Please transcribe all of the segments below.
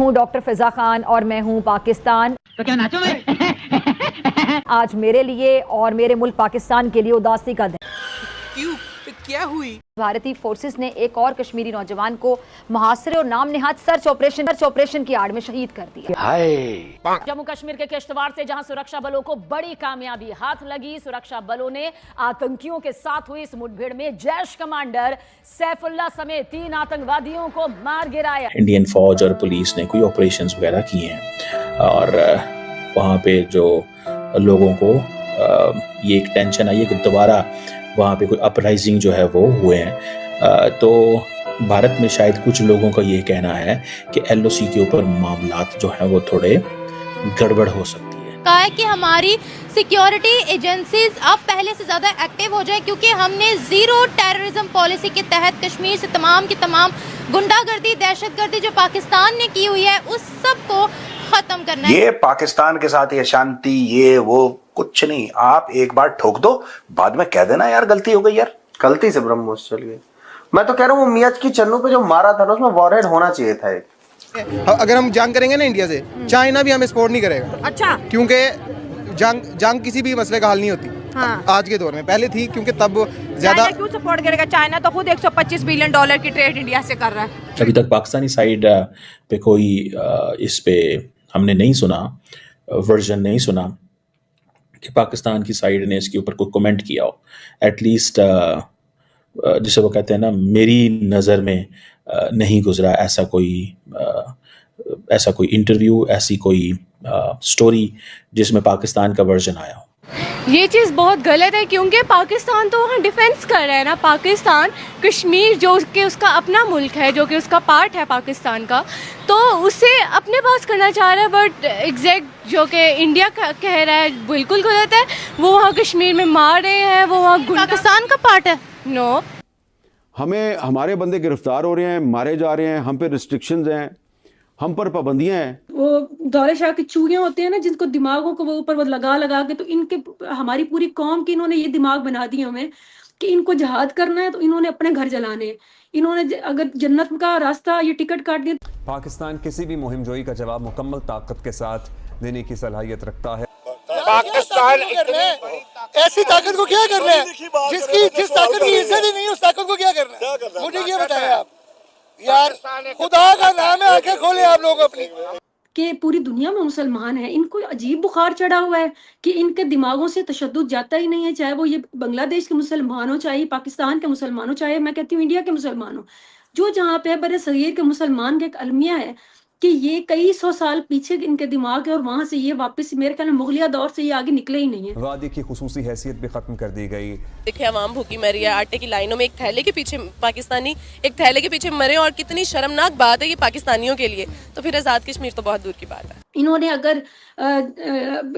हूँ डॉक्टर फिजा खान और मैं हूँ पाकिस्तान। तो क्या नाचो मैं? आज मेरे लिए और मेरे मुल्क पाकिस्तान के लिए उदासी का दिन। क्यों? क्या हुई? भारतीय फोर्सेस ने एक और कश्मीरी नौजवान को मुहासरे और नाम निहाद सर्च ऑपरेशन की आड़ में शहीद कर दिया। जम्मू कश्मीर के किश्तवाड़ से जहां सुरक्षा बलों को बड़ी कामयाबी हाथ लगी, सुरक्षा बलों ने आतंकियों के साथ हुई इस मुठभेड़ में जैश कमांडर सैफुल्लाह समेत 3 आतंकवादियों को मार गिराया। इंडियन फौज और पुलिस ने कोई ऑपरेशंस वगैरह किए हैं और वहाँ पे जो लोगों को ये एक टेंशन आई है कि दोबारा वहाँ पे कोई अपराइजिंग जो है वो हुए हैं। तो भारत में शायद कुछ लोगों का ये कहना है कि एलओसी के ऊपर मामलात जो है वो थोड़े गड़बड़ हो सकती है। कहा है कि हमारी सिक्योरिटी एजेंसीज अब पहले से ज़्यादा एक्टिव हो जाए, क्योंकि हमने जीरो टेररिज्म पॉलिसी के तहत कश्मीर से तमाम की तमाम गुंडागर्दी, दहशतगर्दी जो पाकिस्तान ने की हुई है उस सब को खत्म करना है। ये पाकिस्तान के साथ ये शांति ये वो कुछ नहीं, आप एक बार ठोक दो, बाद में कह देना यार गलती हो गई, यार गलती से ब्रह्मोस चल गई। मैं तो कह रहा हूँ वो मियाज की चन्नू पे जो मारा था ना उसमें वॉरहेड होना चाहिए था एक। अगर हम जंग करेंगे ना इंडिया से, चाइना भी हमें सपोर्ट नहीं करेगा। अच्छा, क्योंकि जंग किसी भी मसले का हल नहीं होती। हाँ। आज के दौर में, पहले थी क्योंकि तब ज्यादा क्यों सपोर्ट करेगा? चाइना तो खुद $125 बिलियन की ट्रेड इंडिया से कर रहा है। अभी तक पाकिस्तानी साइड पे कोई इस पे हमने नहीं सुना, वर्जन नहीं सुना कि पाकिस्तान की साइड ने इसके ऊपर कोई कमेंट किया हो। एटलीस्ट जिसे वो कहते हैं ना, मेरी नज़र में नहीं गुजरा ऐसा कोई इंटरव्यू, ऐसी कोई स्टोरी जिसमें पाकिस्तान का वर्जन आया हो। ये चीज़ बहुत गलत है, क्योंकि पाकिस्तान तो वहाँ डिफेंस कर रहा है ना। पाकिस्तान कश्मीर जो कि उसका अपना मुल्क है, जो कि उसका पार्ट है पाकिस्तान का, तो उसे अपने पास करना चाह रहा है। बट एग्जैक्ट जो कि इंडिया कह रहा है बिल्कुल गलत है। वो वहाँ कश्मीर में मार रहे हैं, वो वहाँ पाकिस्तान का पार्ट है। नो, हमें हमारे बंदे गिरफ्तार हो रहे हैं, मारे जा रहे हैं, हम पे रिस्ट्रिक्शंस हैं, हम पर पाबंदियां हैं। वो दौरे शाह की चूड़ियां होती हैं ना, जिनको दिमागों को वो ऊपर वो लगा के, तो इनके हमारी पूरी कौम की इन्होंने ये दिमाग बना दिए हमें कि इनको जहाद करना है तो इन्होंने अपने घर जलाने हैं। इन्होंने अगर जन्नत का रास्ता ये टिकट काट दिया। पाकिस्तान किसी भी मुहिम जोई का जवाब मुकम्मल ताकत के साथ देने की सलाहियत रखता है। पाकिस्तान ऐसी ताकत को क्या करना है जिस ताकत की इज्जत ही नहीं है, उस ताकत को क्या करना है? मुझे ये बताएं आप यार, खुदा का नाम है, आंखें खोले आप लोग अपनी। कि पूरी दुनिया में मुसलमान हैं, इनको अजीब बुखार चढ़ा हुआ है कि इनके दिमागों से तशद्दुद जाता ही नहीं है। चाहे वो ये बांग्लादेश के मुसलमान हो, चाहे पाकिस्तान के मुसलमान हो, चाहे मैं कहती हूँ इंडिया के मुसलमान हो, जो जहाँ पे बड़े सगीर के मुसलमान का एक अलमिया है कि ये कई 100 साल पीछे इनके दिमाग है और वहाँ से ये वापस मेरे ख्याल में मुगलिया दौर से ये आगे निकले ही नहीं है। वादी की खुसूसी हैसियत भी खत्म कर दी गई। देखिए अवाम भूखी मर रही है, आटे की लाइनों में एक थैले के पीछे पाकिस्तानी एक थैले के पीछे मरे, और कितनी शर्मनाक बात है ये पाकिस्तानियों के लिए। तो फिर आज़ाद कश्मीर तो बहुत दूर की बात है। इन्होंने अगर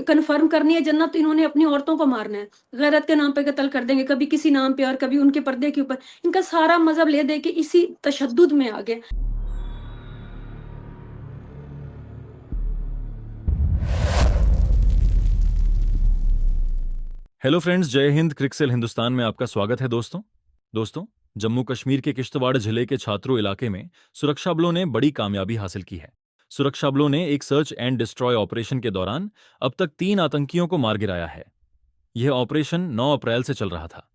कन्फर्म करनी है जन्नत, तो इन्होंने अपनी औरतों को मारना है, गैरत के नाम पे कत्ल कर देंगे, कभी किसी नाम पे और कभी उनके पर्दे के ऊपर। इनका सारा मजहब ले दे के इसी तशद्दुद में आ गए। हेलो फ्रेंड्स, जय हिंद। क्रिकसेल हिंदुस्तान में आपका स्वागत है। दोस्तों जम्मू कश्मीर के किश्तवाड़ जिले के छात्रों इलाके में सुरक्षा बलों ने बड़ी कामयाबी हासिल की है। सुरक्षा बलों ने एक सर्च एंड डिस्ट्रॉय ऑपरेशन के दौरान अब तक 3 आतंकियों को मार गिराया है। यह ऑपरेशन 9 अप्रैल से चल रहा था।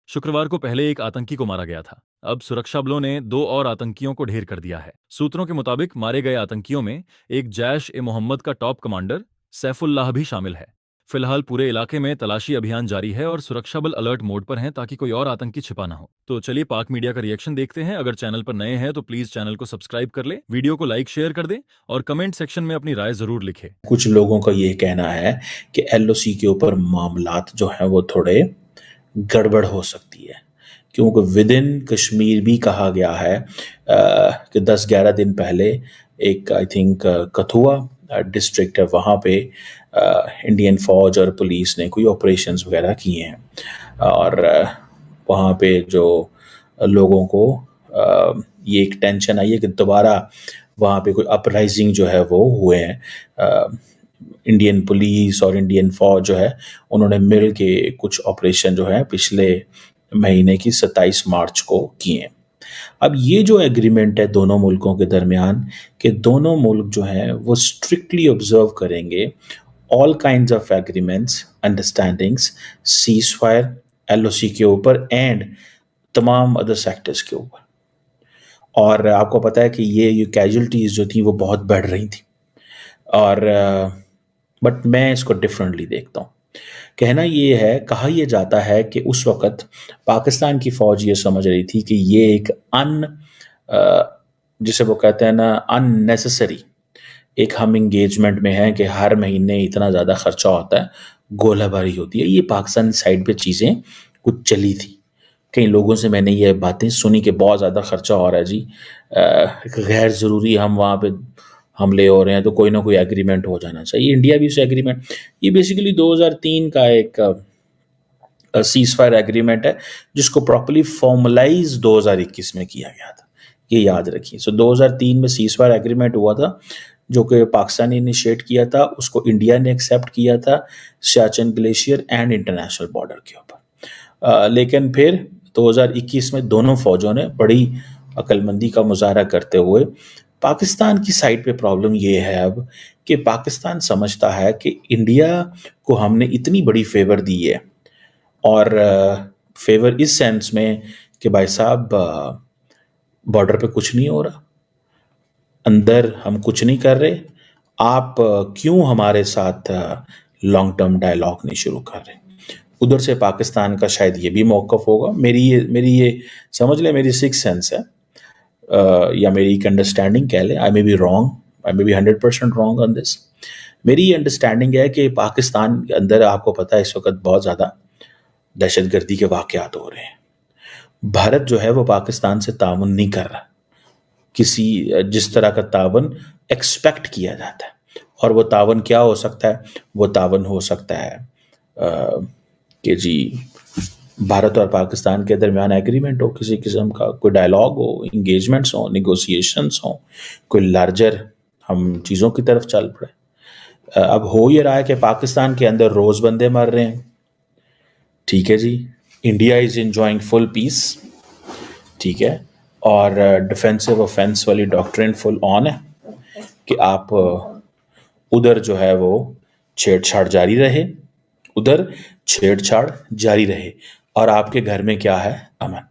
शुक्रवार को पहले एक आतंकी को मारा गया था। अब सुरक्षा बलों ने 2 और आतंकियों को ढेर कर दिया है। सूत्रों के मुताबिक मारे गए आतंकियों में एक जैश-ए-मोहम्मद का टॉप कमांडर सैफुल्लाह भी शामिल है। फिलहाल पूरे इलाके में तलाशी अभियान जारी है और सुरक्षा बल अलर्ट मोड पर हैं ताकि कोई और आतंकी छिपा ना हो। तो चलिए पाक मीडिया का रिएक्शन देखते हैं। अगर चैनल पर नए हैं तो प्लीज चैनल को सब्सक्राइब कर ले, वीडियो को लाइक शेयर कर दे और कमेंट सेक्शन में अपनी राय जरूर लिखे। कुछ लोगों का ये कहना है कि एलओसी के ऊपर मामलात जो है वो थोड़े गड़बड़ हो सकती है, क्योंकि विद इन कश्मीर भी कहा गया है कि 10-11 दिन पहले एक आई थिंक कथुआ डिस्ट्रिक्ट है, वहाँ पे इंडियन फौज और पुलिस ने कोई ऑपरेशंस वगैरह किए हैं और वहाँ पे जो लोगों को ये एक टेंशन आई है कि दोबारा वहाँ पे कोई अपराइजिंग जो है वो हुए हैं। इंडियन पुलिस और इंडियन फौज जो है उन्होंने मिल के कुछ ऑपरेशन जो है पिछले महीने की 27 मार्च को किए हैं। अब ये जो एग्रीमेंट है दोनों मुल्कों के दरमियान कि दोनों मुल्क जो हैं वो स्ट्रिक्टली ऑब्जर्व करेंगे all kinds of agreements, understandings, cease fire, LOC के ऊपर एंड तमाम अदर सेक्टर्स के ऊपर। और आपको पता है कि ये कैजुअल्टीज़ जो थी वो बहुत बढ़ रही थी, और बट मैं इसको डिफरेंटली देखता हूँ। कहना ये है, कहा यह जाता है कि उस वक़्त पाकिस्तान की फ़ौज ये समझ रही थी कि ये एक जिसे वो कहते हैं ना अननेसेसरी एक हम इंगेजमेंट में हैं कि हर महीने इतना ज़्यादा ख़र्चा होता है, गोलाबारी होती है। ये पाकिस्तान साइड पे चीज़ें कुछ चली थी। कई लोगों से मैंने ये बातें सुनी कि बहुत ज़्यादा ख़र्चा हो रहा है जी, गैर ज़रूरी हम वहाँ पे हमले हो रहे हैं, तो कोई ना कोई एग्रीमेंट हो जाना चाहिए। इंडिया भी उस एग्रीमेंट, ये बेसिकली 2003 का एक सीज फायर एग्रीमेंट है जिसको प्रॉपर्ली फॉर्मलाइज 2021 में किया गया था, ये याद रखिए। सो 2003 में सीज फायर एग्रीमेंट हुआ था जो कि पाकिस्तान ने इनिशिएट किया था, उसको इंडिया ने एक्सेप्ट किया था Siachen glacier and international border के ऊपर। लेकिन फिर 2021 में दोनों फौजों ने बड़ी अक्लमंदी का मुजाहरा करते हुए, पाकिस्तान की साइड पे प्रॉब्लम ये है अब कि पाकिस्तान समझता है कि इंडिया को हमने इतनी बड़ी फेवर दी है, और फेवर इस सेंस में कि भाई साहब बॉर्डर पे कुछ नहीं हो रहा, अंदर हम कुछ नहीं कर रहे, आप क्यों हमारे साथ लॉन्ग टर्म डायलॉग नहीं शुरू कर रहे। उधर से पाकिस्तान का शायद ये भी मौक़िफ़ होगा। मेरी ये समझ ले, मेरी सिक्स सेंस है, या मेरी एक अंडरस्टैंडिंग कह लें, I may be wrong, I may be 100% wrong on this. मेरी ये अंडरस्टैंडिंग है कि पाकिस्तान के अंदर आपको पता है इस वक्त बहुत ज़्यादा दहशतगर्दी के वाक़यात हो रहे हैं। भारत जो है वो पाकिस्तान से ताउन नहीं कर रहा, किसी जिस तरह का ताउन एक्सपेक्ट किया जाता है। और वो ताउन क्या हो सकता है? वो ताउन हो सकता है कि जी भारत और पाकिस्तान के दरमियान एग्रीमेंट हो, किसी किस्म का कोई डायलॉग हो, इंगेजमेंट्स हो, निगोशिएशंस हो, कोई लार्जर हम चीज़ों की तरफ चल पड़े। अब हो ये रहा है कि पाकिस्तान के अंदर रोज़ बंदे मर रहे हैं, ठीक है जी, India is enjoying full peace, ठीक है, और डिफेंसिव ऑफेंस वाली डॉक्ट्रिन फुल ऑन है कि आप उधर जो है वो छेड़छाड़ जारी रहे, उधर छेड़छाड़ जारी रहे, और आपके घर में क्या है? अमन।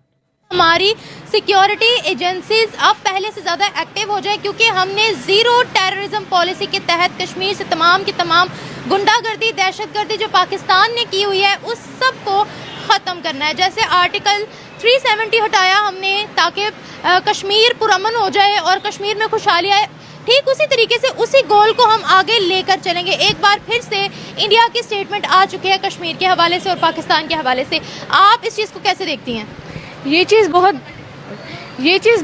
हमारी सिक्योरिटी एजेंसीज अब पहले से ज़्यादा एक्टिव हो जाए, क्योंकि हमने ज़ीरो टेररिज्म पॉलिसी के तहत कश्मीर से तमाम की तमाम गुंडागर्दी, दहशतगर्दी जो पाकिस्तान ने की हुई है उस सब को ख़त्म करना है। जैसे आर्टिकल 370 हटाया हमने ताकि कश्मीर पुरअमन हो जाए और कश्मीर में खुशहाली आए, ठीक उसी तरीके से उसी गोल को हम आगे लेकर चलेंगे। एक बार फिर से इंडिया की स्टेटमेंट आ चुकी है कश्मीर के हवाले से और पाकिस्तान के हवाले से। आप इस चीज़ को कैसे देखती हैं? ये चीज़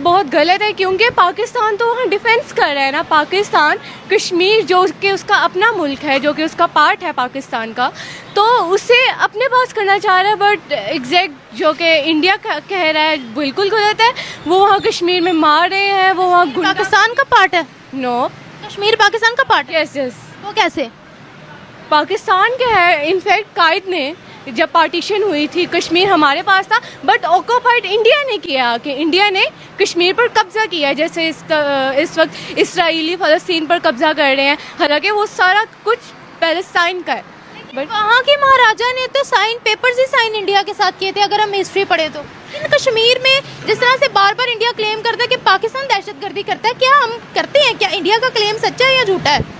बहुत गलत है, क्योंकि पाकिस्तान तो वहाँ डिफेंस कर रहा है ना। पाकिस्तान कश्मीर जो कि उसका अपना मुल्क है, जो कि उसका पार्ट है पाकिस्तान का, तो उसे अपने पास करना चाह रहा है। बट एग्जैक्ट जो कि इंडिया कह रहा है बिल्कुल गलत है। वो वहाँ कश्मीर में मार रहे हैं, वो वहाँ पाकिस्तान का पार्ट है। नो, कश्मीर पाकिस्तान का पार्ट है। यस। वो कैसे? पाकिस्तान का है। इनफैक्ट कायद ने जब पार्टीशन हुई थी कश्मीर हमारे पास था, बट ऑक्यूपाइड इंडिया ने किया कि इंडिया ने कश्मीर पर कब्जा किया। जैसे इस वक्त इसराइली फ़लस्तीन पर कब्जा कर रहे हैं, हालांकि वो सारा कुछ पैलेस्टाइन का है। बट वहाँ के महाराजा ने तो पेपर्स ही साइन इंडिया के साथ किए थे, अगर हम हिस्ट्री पढ़े तो। कश्मीर में जिस तरह से बार बार इंडिया क्लेम करता है कि पाकिस्तान दहशतगर्दी करता है, क्या हम करते हैं? क्या इंडिया का क्लेम सच्चा है या झूठा है?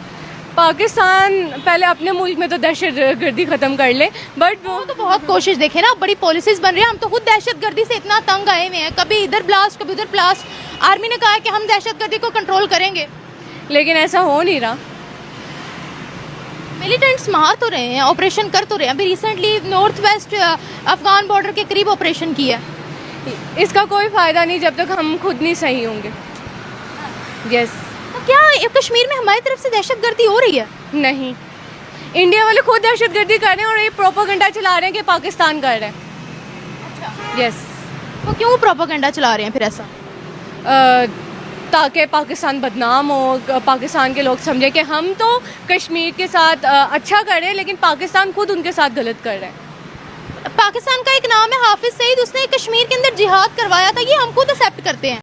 पाकिस्तान पहले अपने मुल्क में तो दहशतगर्दी ख़त्म कर ले, बट वो तो बहुत कोशिश देखे ना, बड़ी पॉलिसीज बन रही है। हम तो खुद दहशतगर्दी से इतना तंग आए हुए हैं, कभी इधर ब्लास्ट कभी उधर ब्लास्ट। आर्मी ने कहा है कि हम दहशतगर्दी को कंट्रोल करेंगे, लेकिन ऐसा हो नहीं रहा। मिलिटेंट्स मार तो रहे हैं, ऑपरेशन कर तो रहे हैं। अभी recently north west Afghan border के करीब ऑपरेशन किया। इसका कोई फ़ायदा नहीं जब तक हम खुद नहीं सही होंगे। यस। तो क्या कश्मीर में हमारी तरफ से दहशतगर्दी हो रही है? नहीं, इंडिया वाले खुद दहशतगर्दी कर रहे हैं और ये प्रोपेगेंडा चला रहे हैं कि पाकिस्तान कर रहे हैं। अच्छा। यस। तो क्यों प्रोपेगेंडा चला रहे हैं फिर ऐसा? ताकि पाकिस्तान बदनाम हो, पाकिस्तान के लोग समझे कि हम तो कश्मीर के साथ अच्छा कर रहे हैं, लेकिन पाकिस्तान खुद उनके साथ गलत कर रहे हैं। पाकिस्तान का एक नाम है हाफिज सईद, उसने कश्मीर के अंदर जिहाद करवाया था, ये हम खुद एक्सेप्ट करते हैं।